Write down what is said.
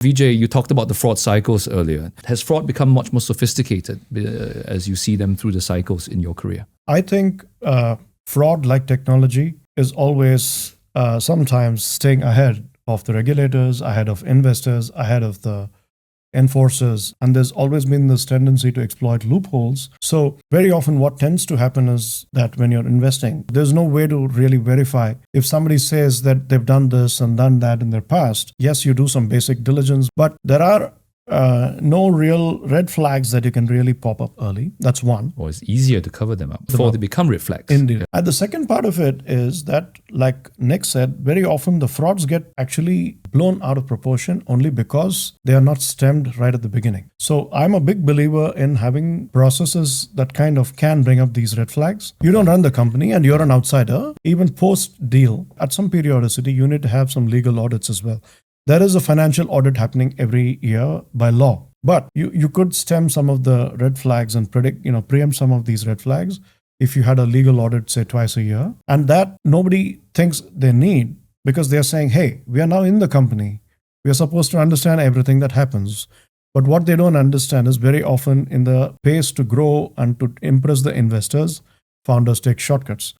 Vijay, you talked about the fraud cycles earlier. Has fraud become much more sophisticated as you see them through the cycles in your career? I think fraud, like technology, is always sometimes staying ahead of the regulators, ahead of investors, ahead of the enforcers, and there's always been this tendency to exploit loopholes. So very often what tends to happen is that when you're investing, there's no way to really verify. If somebody says that they've done this and done that in their past, yes, you do some basic diligence, but there are no real red flags that you can really pop up early. That's one. Or it's easier to cover them up before they become red flags. Indeed. And the second part of it is that, like Nick said, very often the frauds get actually blown out of proportion only because they are not stemmed right at the beginning. So I'm a big believer in having processes that kind of can bring up these red flags. You don't run the company and you're an outsider. Even post-deal, at some periodicity, you need to have some legal audits as well. There is a financial audit happening every year by law, but you could stem some of the red flags and preempt some of these red flags if you had a legal audit, say twice a year, and that nobody thinks they need because they're saying, hey, we are now in the company. We are supposed to understand everything that happens. But what they don't understand is very often in the pace to grow and to impress the investors, founders take shortcuts.